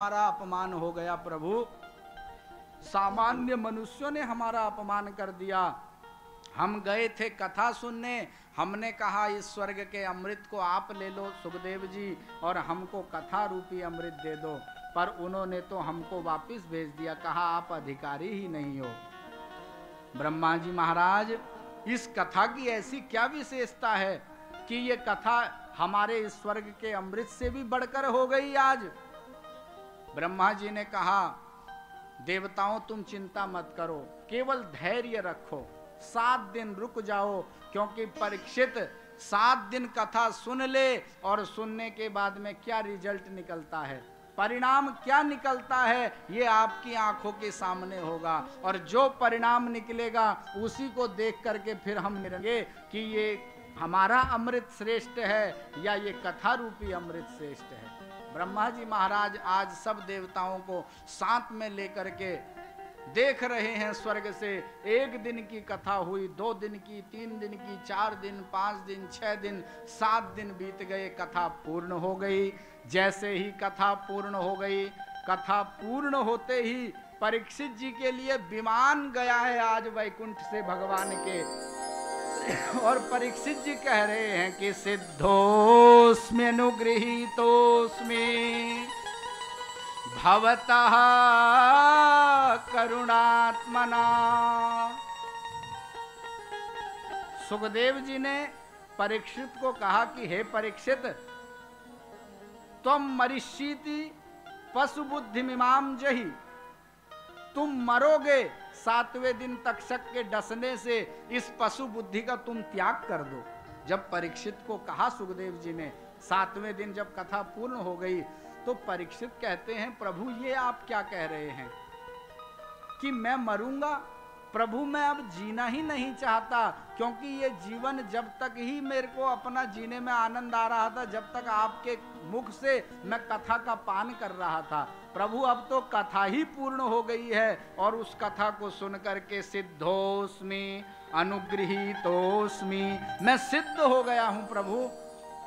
हमारा अपमान हो गया प्रभु, सामान्य मनुष्यों ने हमारा अपमान कर दिया। हम गए थे कथा सुनने, हमने कहा इस स्वर्ग के अमृत को आप ले लो सुखदेव जी और हमको कथा रूपी अमृत दे दो, पर उन्होंने तो हमको वापस भेज दिया, कहा आप अधिकारी ही नहीं हो। ब्रह्मा जी महाराज, इस कथा की ऐसी क्या विशेषता है कि ये कथा हमारे इस स्वर्ग के अमृत से भी बढ़कर हो गई आज। ब्रह्मा जी ने कहा, देवताओं तुम चिंता मत करो, केवल धैर्य रखो, 7 दिन रुक जाओ, क्योंकि परीक्षित 7 दिन कथा सुन ले और सुनने के बाद में क्या रिजल्ट निकलता है, परिणाम क्या निकलता है, ये आपकी आंखों के सामने होगा। और जो परिणाम निकलेगा उसी को देख करके फिर हम मिलेंगे कि ये हमारा अमृत श्रेष्ठ है या ये कथा रूपी अमृत श्रेष्ठ है। ब्रह्मा जी महाराज आज सब देवताओं को साथ में लेकर के देख रहे हैं स्वर्ग से। 1 दिन की कथा हुई, 2 दिन की, 3 दिन की, 4 दिन, 5 दिन, 6 दिन, 7 दिन बीत गए, कथा पूर्ण हो गई। जैसे ही कथा पूर्ण हो गई, कथा पूर्ण होते ही परीक्षित जी के लिए विमान गया है आज वैकुंठ से भगवान के, और परीक्षित जी कह रहे हैं कि सिद्धोस्मि अनुगृहीतोस्मि भवतः करुणात्मना। सुखदेव जी ने परीक्षित को कहा कि हे परीक्षित, तुम मरिष्यति पशु बुद्धि मिमाम जही, तुम मरोगे 7वें दिन तक्षक के डसने से, इस पशु बुद्धि का तुम त्याग कर दो। जब परीक्षित को कहा सुखदेव जी ने, 7वें दिन जब कथा पूर्ण हो गई तो परीक्षित कहते हैं, प्रभु ये आप क्या कह रहे हैं कि मैं मरूंगा? प्रभु मैं अब जीना ही नहीं चाहता, क्योंकि ये जीवन जब तक ही मेरे को अपना जीने में आनंद आ रहा था, जब तक आपके मुख से मैं कथा का पान कर रहा था। प्रभु अब तो कथा ही पूर्ण हो गई है और उस कथा को सुन करके सिद्धोस्मि अनुगृहीतोस्मि, मैं सिद्ध हो गया हूं प्रभु,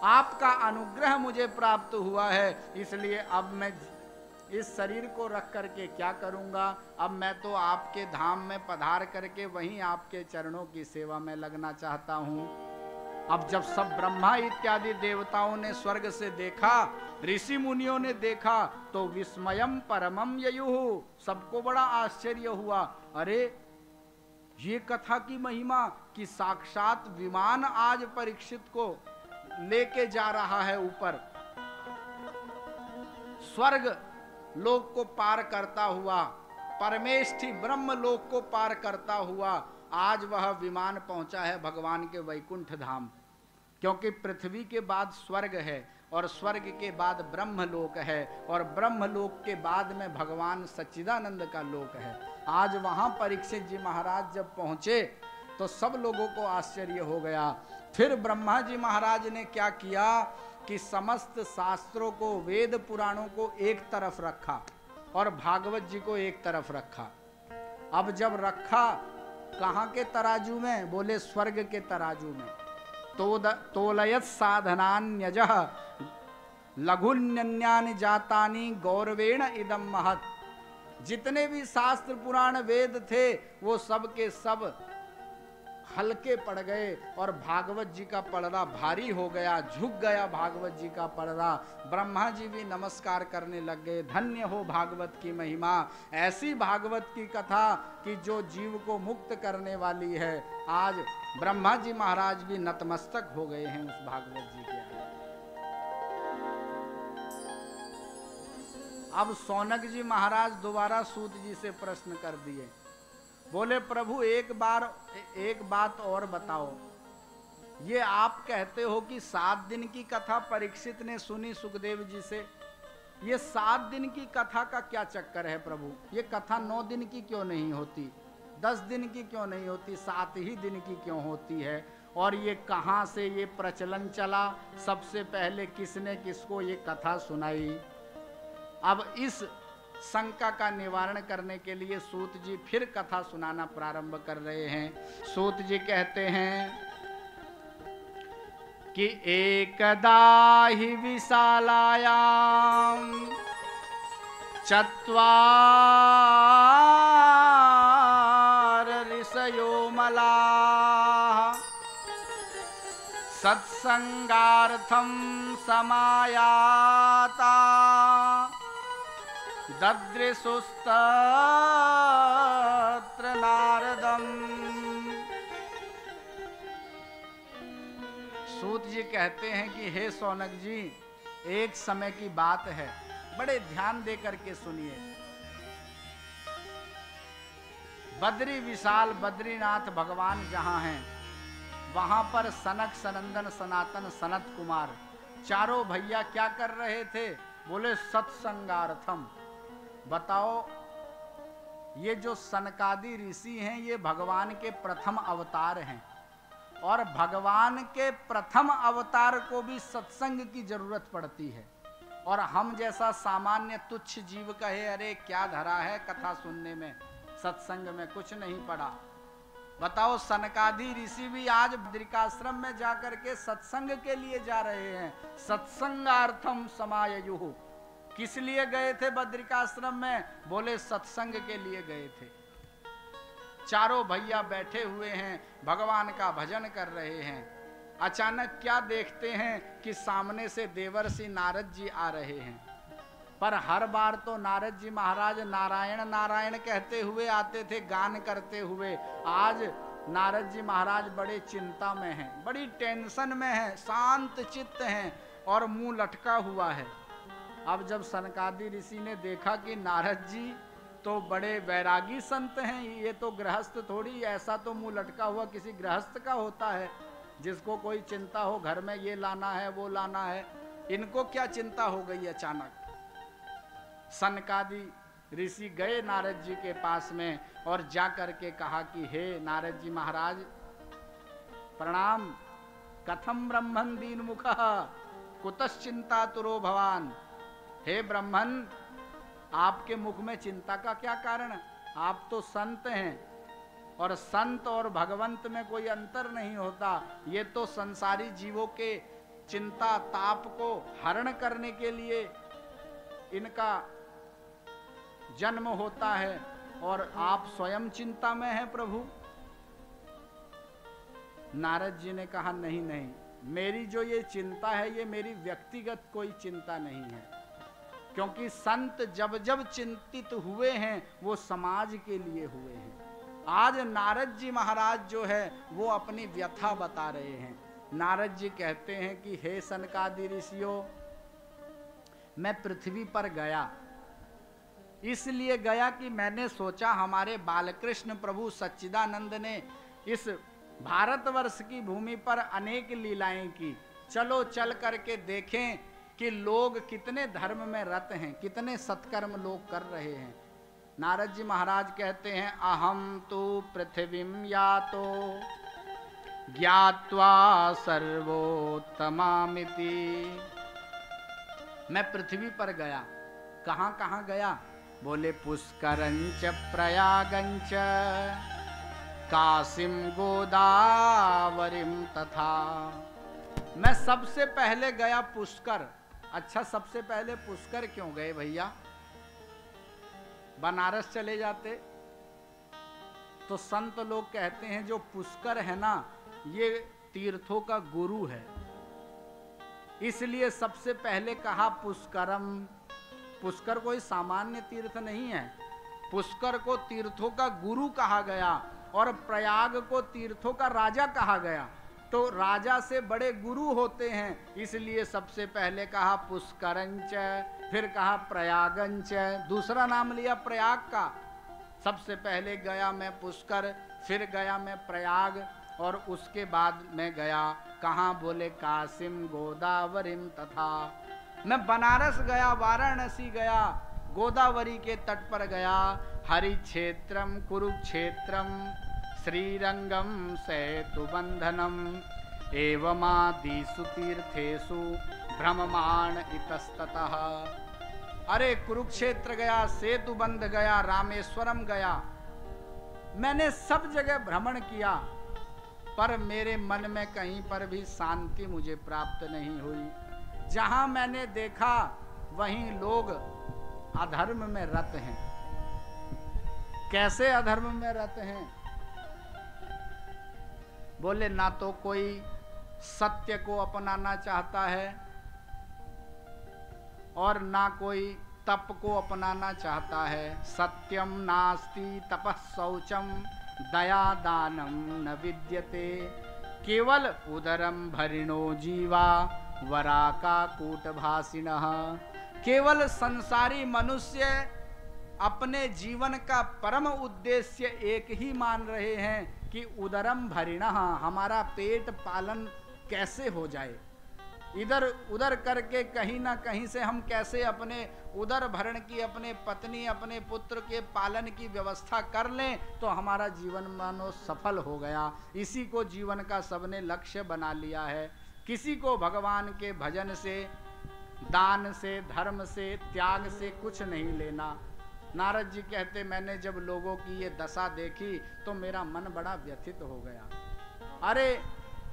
आपका अनुग्रह मुझे प्राप्त हुआ है, इसलिए अब मैं इस शरीर को रख करके क्या करूंगा? अब मैं तो आपके धाम में पधार करके वहीं आपके चरणों की सेवा में लगना चाहता हूं। अब जब सब ब्रह्मा इत्यादि देवताओं ने स्वर्ग से देखा, ऋषि मुनियों ने देखा, तो विस्मयम परमम ययुः, सबको बड़ा आश्चर्य हुआ। अरे ये कथा की महिमा कि साक्षात विमान आज परीक्षित को लेके जा रहा है ऊपर, स्वर्ग लोक को पार करता हुआ, परमेष्ठी ब्रह्म लोक को पार करता हुआ आज वह विमान पहुंचा है भगवान के वैकुंठ धाम। क्योंकि पृथ्वी के बाद स्वर्ग है और स्वर्ग के बाद ब्रह्म लोक है और ब्रह्म लोक के बाद में भगवान सच्चिदानंद का लोक है। आज वहां परीक्षित जी महाराज जब पहुंचे तो सब लोगों को आश्चर्य हो गया। फिर ब्रह्मा जी महाराज ने क्या किया कि समस्त शास्त्रों को, वेद पुराणों को एक तरफ रखा और भागवत जी को एक तरफ रखा। अब जब रखा कहाँ के तराजू में? बोले स्वर्ग के तराजू में। तोलयत साधनान्यजः लघुन्यन्यानि जातानि गौरवेण इदम महत्। जितने भी शास्त्र पुराण वेद थे वो सब के सब हल्के पड़ गए और भागवत जी का पलड़ा भारी हो गया, झुक गया भागवत जी का पलड़ा। ब्रह्मा जी भी नमस्कार करने लग गए, धन्य हो भागवत की महिमा, ऐसी भागवत की कथा कि जो जीव को मुक्त करने वाली है। आज ब्रह्मा जी महाराज भी नतमस्तक हो गए हैं उस भागवत जी के आगे। अब सौनक जी महाराज दोबारा सूत जी से प्रश्न कर दिए, बोले प्रभु एक बात और बताओ, ये आप कहते हो कि 7 दिन की कथा परीक्षित ने सुनी सुखदेव जी से, ये 7 दिन की कथा का क्या चक्कर है प्रभु? ये कथा 9 दिन की क्यों नहीं होती, 10 दिन की क्यों नहीं होती, 7 ही दिन की क्यों होती है? और ये कहाँ से ये प्रचलन चला? सबसे पहले किसने किसको ये कथा सुनाई? अब इस शंका का निवारण करने के लिए सूत जी फिर कथा सुनाना प्रारंभ कर रहे हैं। सूत जी कहते हैं कि एकदा ही विशालायाम चत्वार ऋषयो मलाः सत्संगार्थं समायाता ददृशुस्तत्र नारदम्। सूत जी कहते हैं कि हे शौनक जी, एक समय की बात है, बड़े ध्यान दे करके सुनिए। बद्री विशाल बद्रीनाथ भगवान जहां हैं, वहां पर सनक सनंदन सनातन सनत कुमार चारों भैया क्या कर रहे थे? बोले सत्संगार्थम। बताओ, ये जो सनकादि ऋषि हैं ये भगवान के प्रथम अवतार हैं, और भगवान के प्रथम अवतार को भी सत्संग की जरूरत पड़ती है। और हम जैसा सामान्य तुच्छ जीव कहे अरे क्या धरा है कथा सुनने में, सत्संग में कुछ नहीं पड़ा। बताओ, सनकादि ऋषि भी आज बद्रिकाश्रम में जाकर के सत्संग के लिए जा रहे हैं। सत्संगार्थम समाययुः। किस लिए गए थे बद्रिकाश्रम में? बोले सत्संग के लिए गए थे। चारों भैया बैठे हुए हैं, भगवान का भजन कर रहे हैं। अचानक क्या देखते हैं कि सामने से देवर्षि नारद जी आ रहे हैं। पर हर बार तो नारद जी महाराज नारायण नारायण कहते हुए आते थे, गान करते हुए। आज नारद जी महाराज बड़े चिंता में हैं, बड़ी टेंशन में हैं, शांत चित्त हैं और मुंह लटका हुआ है। अब जब सनकादि ऋषि ने देखा कि नारद जी तो बड़े वैरागी संत हैं, ये तो गृहस्थ थोड़ी, ऐसा तो मुंह लटका हुआ किसी गृहस्थ का होता है जिसको कोई चिंता हो, घर में ये लाना है वो लाना है। इनको क्या चिंता हो गई अचानक? सनकादि ऋषि गए नारद जी के पास में और जा करके कहा कि हे नारद जी महाराज प्रणाम, कथम ब्रह्मन दीन मुख कुतश्चिंता तुरो भवान। हे ब्रह्मन, आपके मुख में चिंता का क्या कारण? आप तो संत हैं और संत और भगवंत में कोई अंतर नहीं होता। ये तो संसारी जीवों के चिंता ताप को हरण करने के लिए इनका जन्म होता है, और आप स्वयं चिंता में हैं प्रभु। नारद जी ने कहा नहीं नहीं, मेरी जो ये चिंता है ये मेरी व्यक्तिगत कोई चिंता नहीं है, क्योंकि संत जब जब चिंतित हुए हैं वो समाज के लिए हुए हैं। आज नारद जी महाराज जो है वो अपनी व्यथा बता रहे हैं। नारद जी कहते हैं कि हे सनकादि ऋषियों, मैं पृथ्वी पर गया, इसलिए गया कि मैंने सोचा हमारे बालकृष्ण प्रभु सच्चिदानंद ने इस भारतवर्ष की भूमि पर अनेक लीलाएं की। चलो चल करके देखें कि लोग कितने धर्म में रत हैं, कितने सत्कर्म लोग कर रहे हैं। नारद जी महाराज कहते हैं अहम तो पृथ्वीम यातो ज्ञात्वा सर्वोत्तमामिति। मैं पृथ्वी पर गया। कहां कहां गया? बोले पुष्करंच प्रयागंच काशीम गोदावरीम तथा। मैं सबसे पहले गया पुष्कर। अच्छा, सबसे पहले पुष्कर क्यों गए भैया? बनारस चले जाते तो संत लोग कहते हैं जो पुष्कर है ना, ये तीर्थों का गुरु है, इसलिए सबसे पहले कहा पुष्करम। पुष्कर कोई सामान्य तीर्थ नहीं है, पुष्कर को तीर्थों का गुरु कहा गया और प्रयाग को तीर्थों का राजा कहा गया। तो राजा से बड़े गुरु होते हैं, इसलिए सबसे पहले कहा पुष्करंच, फिर कहा प्रयागंच, दूसरा नाम लिया प्रयाग का। सबसे पहले गया मैं पुष्कर, फिर गया मैं प्रयाग, और उसके बाद मैं गया कहाँ? बोले काशीम गोदावरीम तथा। मैं बनारस गया, वाराणसी गया, गोदावरी के तट पर गया, हरि क्षेत्रम कुरुक्षेत्रम श्रीरंगम सेतुबंधनम एवमादिषु तीर्थेषु भ्रममाण इतस्ततः। अरे कुरुक्षेत्र गया, सेतुबंध गया, रामेश्वरम गया, मैंने सब जगह भ्रमण किया, पर मेरे मन में कहीं पर भी शांति मुझे प्राप्त नहीं हुई। जहां मैंने देखा वहीं लोग अधर्म में रत हैं। कैसे अधर्म में रत हैं? बोले ना तो कोई सत्य को अपनाना चाहता है और ना कोई तप को अपनाना चाहता है। सत्यम नास्ति तपः शौचम दया दानम न विद्यते, केवल उदरम भरिणो जीवा वराका कूटभासिनः। केवल संसारी मनुष्य अपने जीवन का परम उद्देश्य एक ही मान रहे हैं कि उदरम भरिणः, हमारा पेट पालन कैसे हो जाए। इधर उधर करके कहीं ना कहीं से हम कैसे अपने उदर भरण की, अपने पत्नी अपने पुत्र के पालन की व्यवस्था कर लें तो हमारा जीवन मानो सफल हो गया। इसी को जीवन का सबने लक्ष्य बना लिया है। किसी को भगवान के भजन से, दान से, धर्म से, त्याग से कुछ नहीं लेना। नारद जी कहते, मैंने जब लोगों की ये दशा देखी तो मेरा मन बड़ा व्यथित हो गया। अरे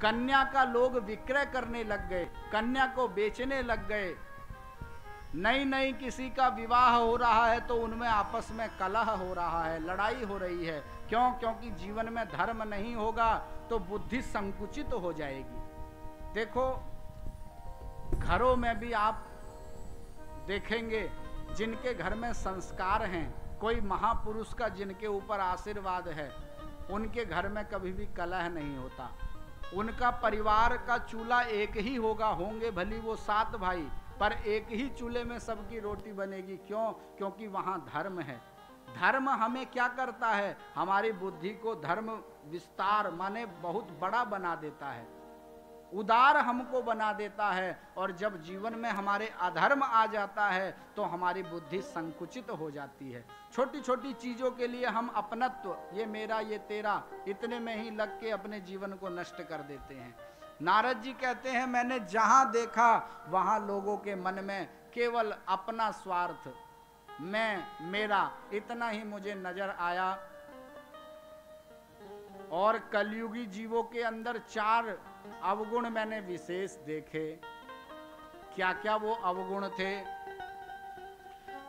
कन्या का लोग विक्रय करने लग गए, कन्या को बेचने लग गए। नई नई किसी का विवाह हो रहा है तो उनमें आपस में कलह हो रहा है, लड़ाई हो रही है। क्यों? क्योंकि जीवन में धर्म नहीं होगा तो बुद्धि संकुचित हो जाएगी। देखो घरों में भी आप देखेंगे जिनके घर में संस्कार हैं, कोई महापुरुष का जिनके ऊपर आशीर्वाद है, उनके घर में कभी भी कलह नहीं होता। उनका परिवार का चूल्हा एक ही होगा, होंगे भली वो 7 भाई, पर एक ही चूल्हे में सबकी रोटी बनेगी। क्यों? क्योंकि वहाँ धर्म है। धर्म हमें क्या करता है? हमारी बुद्धि को धर्म विस्तार माने बहुत बड़ा बना देता है, उदार हमको बना देता है। और जब जीवन में हमारे अधर्म आ जाता है तो हमारी बुद्धि संकुचित हो जाती है। छोटी छोटी चीजों के लिए हम अपनत्व, ये मेरा ये तेरा, इतने में ही लग के अपने जीवन को नष्ट कर देते हैं। नारद जी कहते हैं, मैंने जहां देखा वहां लोगों के मन में केवल अपना स्वार्थ, मैं, मेरा, इतना ही मुझे नजर आया। और कलयुगी जीवों के अंदर 4 अवगुण मैंने विशेष देखे। क्या क्या वो अवगुण थे?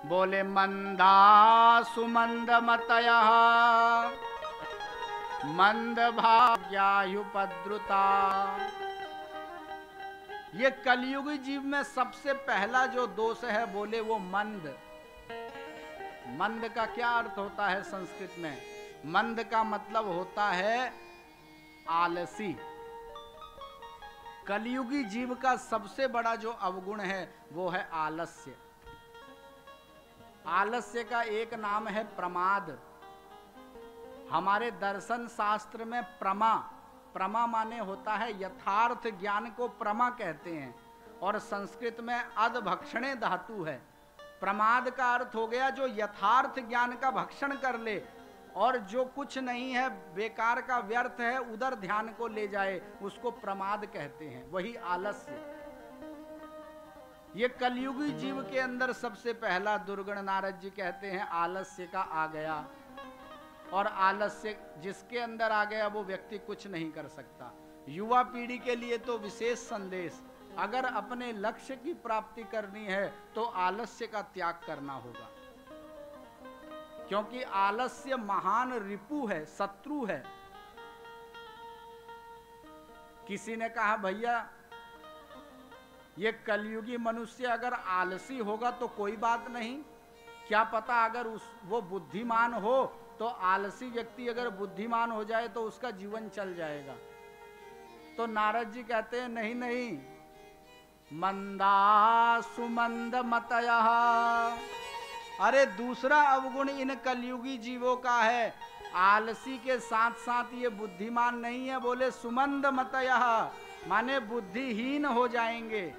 बोले मंदा सुमंद मतयः मंद भाग्यायुपद्रुता। ये कलयुगी जीव में सबसे पहला जो दोष है, बोले वो मंद। मंद का क्या अर्थ होता है संस्कृत में? मंद का मतलब होता है आलसी। कलयुगी जीव का सबसे बड़ा जो अवगुण है वो है आलस्य। आलस्य का एक नाम है प्रमाद। हमारे दर्शन शास्त्र में प्रमा, प्रमा माने होता है यथार्थ ज्ञान को प्रमा कहते हैं, और संस्कृत में अधभक्षणे धातु है। प्रमाद का अर्थ हो गया जो यथार्थ ज्ञान का भक्षण कर ले और जो कुछ नहीं है, बेकार का, व्यर्थ है, उधर ध्यान को ले जाए, उसको प्रमाद कहते हैं। वही आलस्य। ये कलयुगी जीव के अंदर सबसे पहला दुर्गुण नारद जी कहते हैं आलस्य का आ गया। और आलस्य जिसके अंदर आ गया वो व्यक्ति कुछ नहीं कर सकता। युवा पीढ़ी के लिए तो विशेष संदेश, अगर अपने लक्ष्य की प्राप्ति करनी है तो आलस्य का त्याग करना होगा। क्योंकि आलस्य महान रिपु है, शत्रु है। किसी ने कहा, भैया ये कलयुगी मनुष्य अगर आलसी होगा तो कोई बात नहीं, क्या पता अगर वो बुद्धिमान हो तो आलसी व्यक्ति अगर बुद्धिमान हो जाए तो उसका जीवन चल जाएगा। तो नारद जी कहते हैं, नहीं नहीं, मंदा सुमंद मतयः। अरे दूसरा अवगुण इन कलयुगी जीवों का है, आलसी के साथ साथ ये बुद्धिमान नहीं है। बोले सुमंद मतयः माने बुद्धिहीन हो जाएंगे,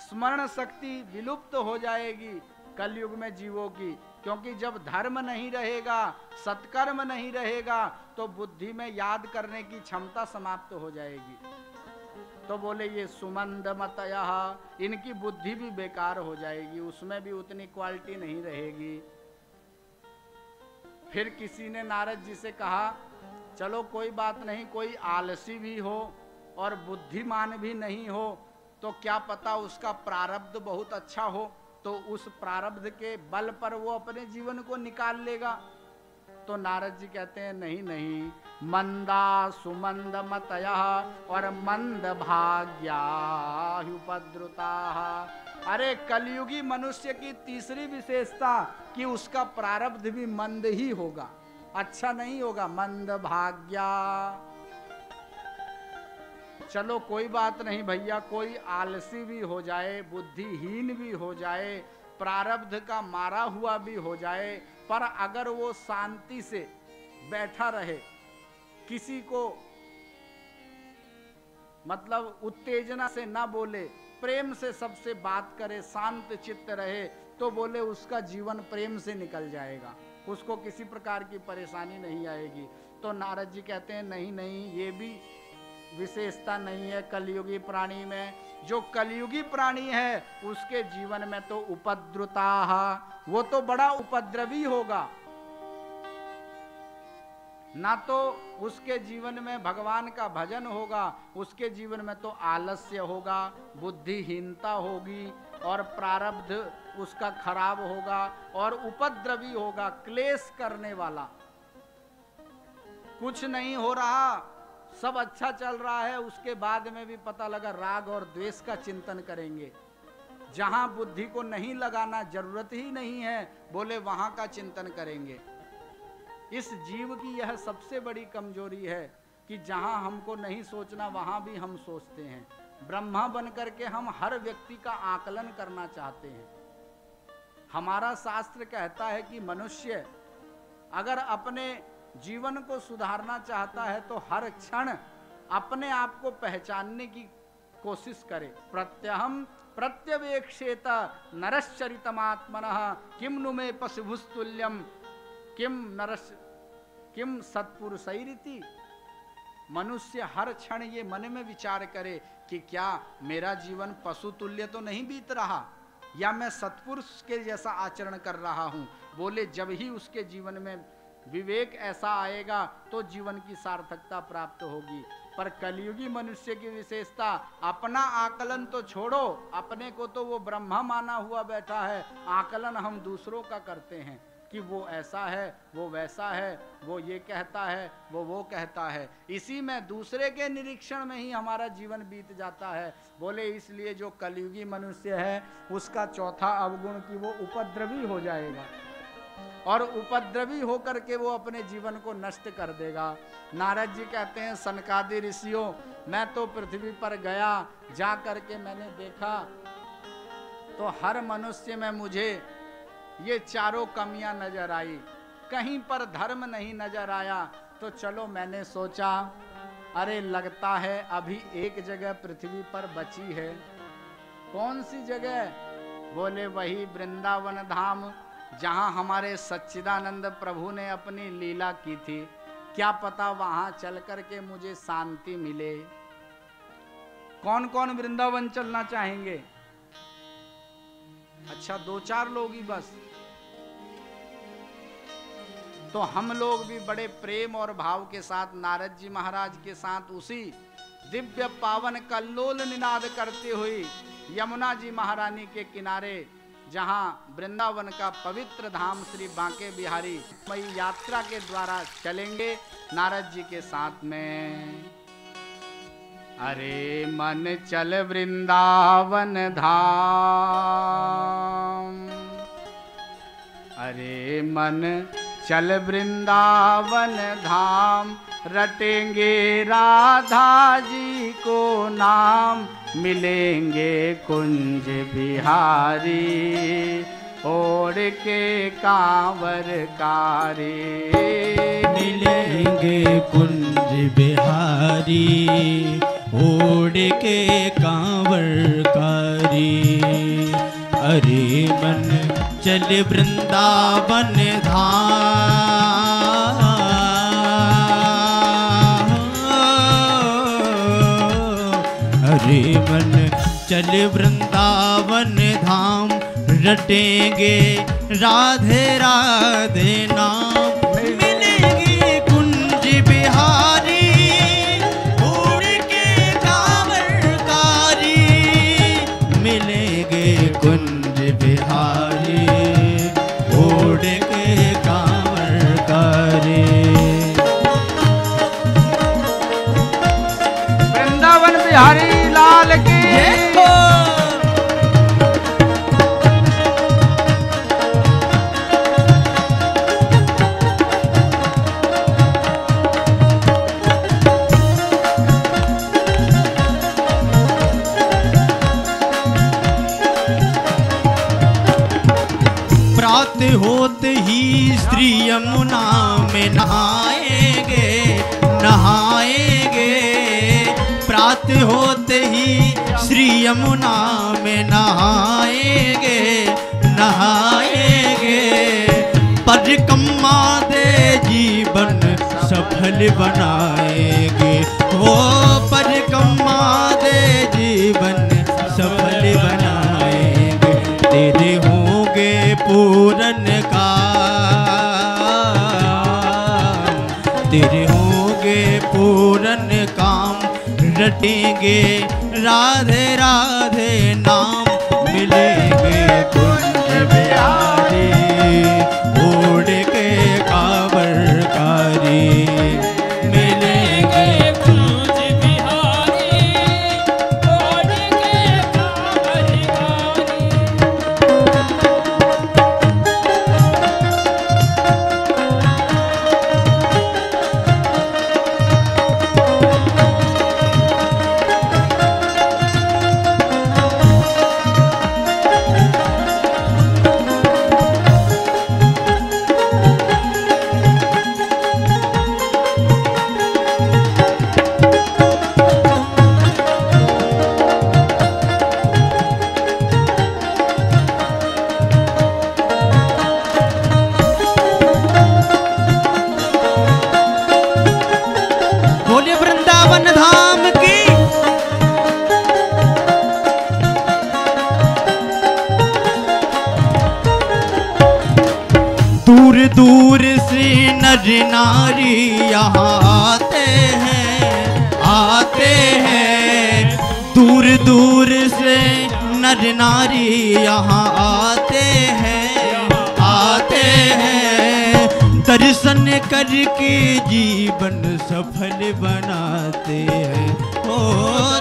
स्मरण शक्ति विलुप्त हो जाएगी कलयुग में जीवों की। क्योंकि जब धर्म नहीं रहेगा, सत्कर्म नहीं रहेगा तो बुद्धि में याद करने की क्षमता समाप्त हो जाएगी। तो बोले ये सुमंद मतयः, इनकी बुद्धि भी बेकार हो जाएगी, उसमें भी उतनी क्वालिटी नहीं रहेगी। फिर किसी ने नारद जी से कहा, चलो कोई बात नहीं, कोई आलसी भी हो और बुद्धिमान भी नहीं हो तो क्या पता उसका प्रारब्ध बहुत अच्छा हो, तो उस प्रारब्ध के बल पर वो अपने जीवन को निकाल लेगा। तो नारद जी कहते हैं नहीं नहीं, मंदा सुमंद मतया और मंद भाग्या उपद्रुता। अरे कलयुगी मनुष्य की तीसरी विशेषता कि उसका प्रारब्ध भी मंद ही होगा, अच्छा नहीं होगा, मंद भाग्या। चलो कोई बात नहीं भैया, कोई आलसी भी हो जाए, बुद्धिहीन भी हो जाए, प्रारब्ध का मारा हुआ भी हो जाए, पर अगर वो शांति से बैठा रहे, किसी को मतलब उत्तेजना से ना बोले, प्रेम से सबसे बात करे, शांत चित्त रहे, तो बोले उसका जीवन प्रेम से निकल जाएगा, उसको किसी प्रकार की परेशानी नहीं आएगी। तो नारद जी कहते हैं नहीं नहीं, ये भी विशेषता नहीं है कलयुगी प्राणी में। जो कलयुगी प्राणी है उसके जीवन में तो उपद्रुता, वो तो बड़ा उपद्रवी होगा, ना तो उसके जीवन में भगवान का भजन होगा, उसके जीवन में तो आलस्य होगा, बुद्धिहीनता होगी और प्रारब्ध उसका खराब होगा और उपद्रवी होगा, क्लेश करने वाला। कुछ नहीं हो रहा, सब अच्छा चल रहा है, उसके बाद में भी पता लगा राग और द्वेष का चिंतन करेंगे। जहां बुद्धि को नहीं लगाना, जरूरत ही नहीं है, बोले वहां का चिंतन करेंगे। इस जीव की यह सबसे बड़ी कमजोरी है कि जहां हमको नहीं सोचना वहां भी हम सोचते हैं। ब्रह्मा बन करके हम हर व्यक्ति का आकलन करना चाहते हैं। हमारा शास्त्र कहता है कि मनुष्य अगर अपने जीवन को सुधारना चाहता है तो हर क्षण अपने आप को पहचानने की कोशिश करे। प्रत्यहम प्रत्यवेक्षेत नरश्चरितमात्मनः किम नु मे पशुभुस्तुल्यम किम सत्पुरुषैरिति। मनुष्य हर क्षण ये मन में विचार करे कि क्या मेरा जीवन पशु तुल्य तो नहीं बीत रहा, या मैं सत्पुरुष के जैसा आचरण कर रहा हूं। बोले जब ही उसके जीवन में विवेक ऐसा आएगा तो जीवन की सार्थकता प्राप्त होगी। पर कलयुगी मनुष्य की विशेषता, अपना आकलन तो छोड़ो, अपने को तो वो ब्रह्मा माना हुआ बैठा है, आकलन हम दूसरों का करते हैं कि वो ऐसा है, वो वैसा है, वो ये कहता है, वो कहता है। इसी में दूसरे के निरीक्षण में ही हमारा जीवन बीत जाता है। बोले इसलिए जो कलयुगी मनुष्य है उसका चौथा अवगुण कि वो उपद्रवी हो जाएगा और उपद्रवी होकर के वो अपने जीवन को नष्ट कर देगा। नारद जी कहते हैं सनकादि ऋषियों, मैं तो पृथ्वी पर गया, जा करके मैंने देखा तो हर मनुष्य में मुझे ये चारों कमियां नजर आई, कहीं पर धर्म नहीं नजर आया। तो चलो मैंने सोचा अरे लगता है अभी एक जगह पृथ्वी पर बची है। कौन सी जगह? बोले वही वृंदावन धाम जहां हमारे सच्चिदानंद प्रभु ने अपनी लीला की थी। क्या पता वहां चल करके मुझे शांति मिले। कौन कौन वृंदावन चलना चाहेंगे? अच्छा 2-4 लोग ही बस। तो हम लोग भी बड़े प्रेम और भाव के साथ नारद जी महाराज के साथ उसी दिव्य पावन कल्लोल निनाद करते हुए यमुना जी महारानी के किनारे, जहां वृंदावन का पवित्र धाम श्री बांके बिहारी मई यात्रा के द्वारा चलेंगे नारद जी के साथ में। अरे मन चल वृंदावन धाम, अरे मन चल वृंदावन धाम, रटेंगे राधा जी को नाम, मिलेंगे कुंज बिहारी ओढ़ के कांवर कारी। मिलेंगे कुंज बिहारी ओढ़ के कांवर कारी। अरे मन चल वृंदावन धाम, अरे मन चल वृंदावन धाम, रटेंगे राधे राधे नाम। मिलेंगे कुंज बिहारी ओढ़ के कांवर कारी, मिलेंगे कुंज बिहारी कांवर करे। वृंदावन बिहारी लाल की होते ही स्त्री यमुना में नहाएंगे नहाएंगे। प्रात होते ही श्री यमुना में नहाएंगे नहाएंगे। परिक्रमा दे जीवन सफल बनाएंगे। हो परिक्रमा दे जीवन सफल बनाएंगे। तेरे होंगे पूरन काम, तेरे होंगे पूरन काम। रटेंगे राधे राधे नाम। मिलेंगे कुंज बिहारी ओढ़ के कांवरकारी। मिलेंगे कुंज बिहारी ओढ़ के कांवरकारी। बोले वृंदावन धाम की। दूर दूर से नर नारी यहाँ आते हैं। दूर दूर से नर नारी यहाँ आते हैं। दर्शन करके जीवन सफल बनाते हैं। ओ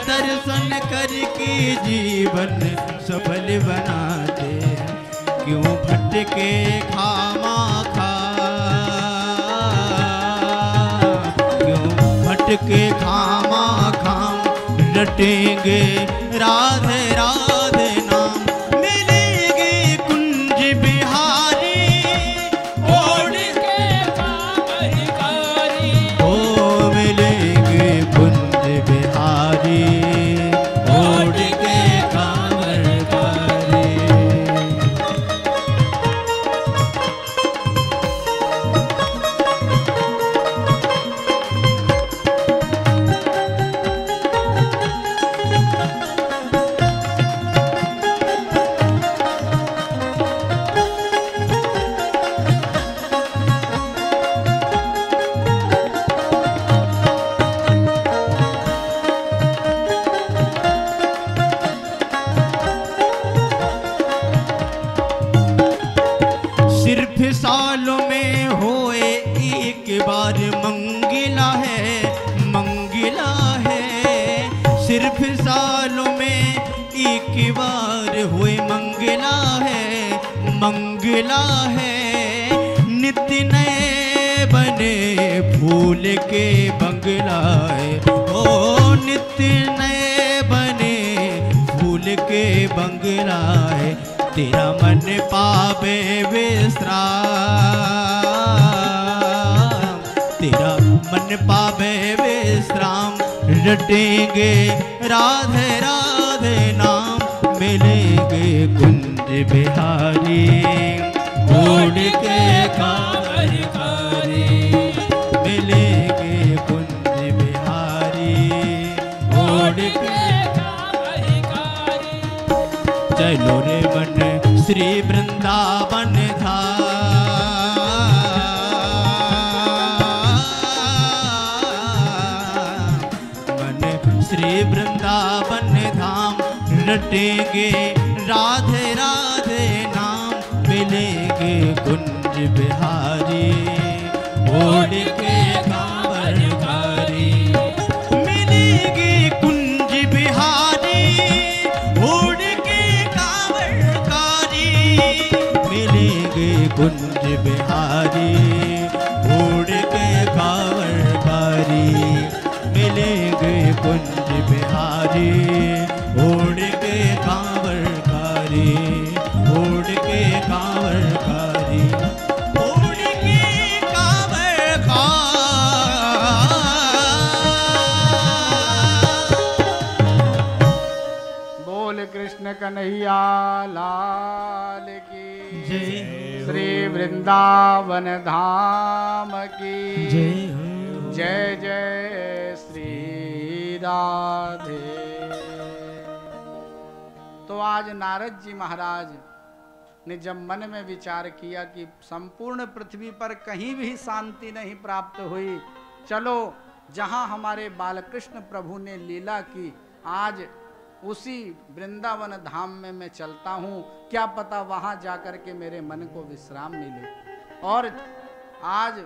दर्शन करके जीवन सफल बनाते हैं। क्यों भटके खामाखा, क्यों भटके खामाखा। रटेंगे राधे राधे नाम। मिलेंगे कुंज बिहारी ओढ़ के कांवरकारी। ओ मिलेंगे कुंज बिहारी ओढ़ के कांवरकारी। सिर्फ सालों में होए एक बार मंगिला है मंगिला है। सिर्फ सालों में एक बार हुए मंगिला है मंगिला है। नित्य नए बने फूल के बंगला है। ओ नित्य नए बने फूल के बंगला है। तेरा मन पावे विश्राम, तेरा मन पावे विश्राम। रटेंगे राधे राधे नाम। मिलेंगे कुंज बिहारी ओढ़ के कांवरकारी। मिलेंगे कुंज बिहारी ओढ़ के कांवरकारी। चलो रे मन श्री वृंदावन धाम। मन श्री वृंदावन धाम। रटेंगे राधे राधे नाम। मिलेंगे कुंज बिहारी ओढ़ के कांवरकारी मिलेंगे कुंज बिहारी ओढ़ के कांवरकारी मिलेंगे कुंज बिहारी ओढ़ के कांवरकारी मिलेंगे कुंज बिहारी ओढ़ के कांवरकारी ओढ़ के कांवरकारी ओढ़ के कांवरकारी। बोल कृष्ण कन्हैया लाल की जय श्री वृंदावन धाम की जय हो। जय जय श्री राधे। तो आज नारद जी महाराज ने जब मन में विचार किया कि संपूर्ण पृथ्वी पर कहीं भी शांति नहीं प्राप्त हुई, चलो जहां हमारे बालकृष्ण प्रभु ने लीला की आज उसी वृंदावन धाम में मैं चलता हूं, क्या पता वहां जाकर के मेरे मन को विश्राम मिले। और आज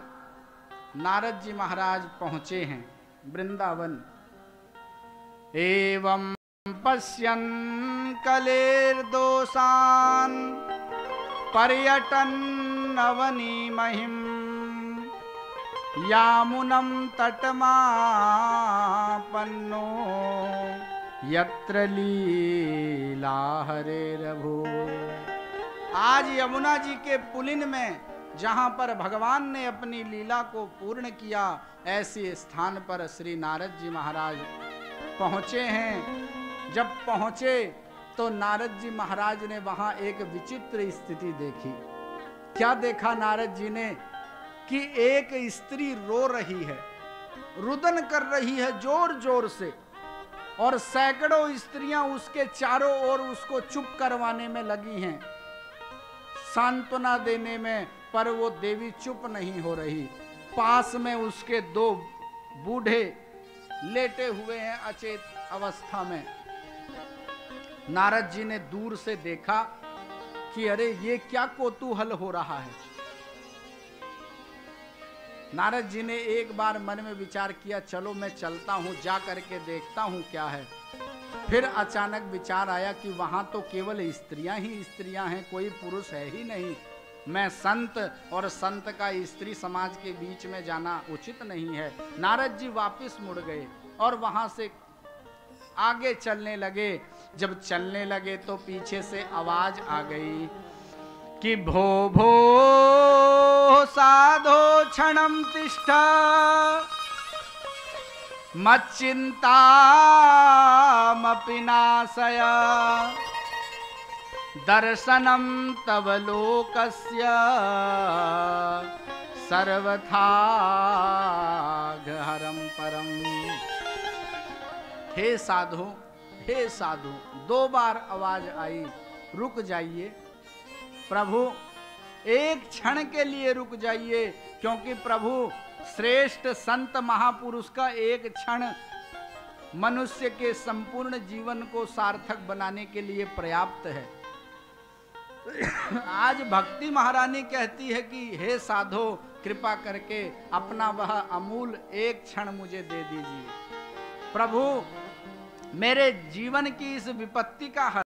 नारद जी महाराज पहुंचे हैं वृंदावन। एवं पश्यन् कलेर्दोषान् पर्यटन् नवनी महिम यामुनं तटमापन्नो यत्र लीला हरेरभू। आज यमुना जी के पुलिन में जहां पर भगवान ने अपनी लीला को पूर्ण किया, ऐसे स्थान पर श्री नारद जी महाराज पहुंचे हैं। जब पहुंचे तो नारद जी महाराज ने वहां एक विचित्र स्थिति देखी। क्या देखा नारद जी ने कि एक स्त्री रो रही है, रुदन कर रही है जोर जोर से, और सैकड़ों स्त्रियां उसके चारों ओर उसको चुप करवाने में लगी हैं, सांत्वना देने में, पर वो देवी चुप नहीं हो रही। पास में उसके दो बूढ़े लेटे हुए हैं अचेत अवस्था में। नारद जी ने दूर से देखा कि अरे ये क्या कौतूहल हो रहा है। नारद जी ने एक बार मन में विचार किया, चलो मैं चलता हूं, जा करके देखता हूं क्या है। फिर अचानक विचार आया कि वहां तो केवल स्त्रियां ही स्त्रियां हैं, कोई पुरुष है ही नहीं। मैं संत और संत का स्त्री समाज के बीच में जाना उचित नहीं है। नारद जी वापस मुड़ गए और वहां से आगे चलने लगे। जब चलने लगे तो पीछे से आवाज आ गई कि भो भो साधो क्षणं तिष्ठ मच्चिन्तामपि नाशय दर्शनं तव लोकस्य सर्वथा गहरं परम। हे साधु, हे साधु, दो बार आवाज आई, रुक जाइए प्रभु, एक क्षण के लिए रुक जाइए, क्योंकि प्रभु श्रेष्ठ संत महापुरुष का एक क्षण मनुष्य के संपूर्ण जीवन को सार्थक बनाने के लिए पर्याप्त है। आज भक्ति महारानी कहती है कि हे साधो, कृपा करके अपना वह अमूल एक क्षण मुझे दे दीजिए। प्रभु, मेरे जीवन की इस विपत्ति का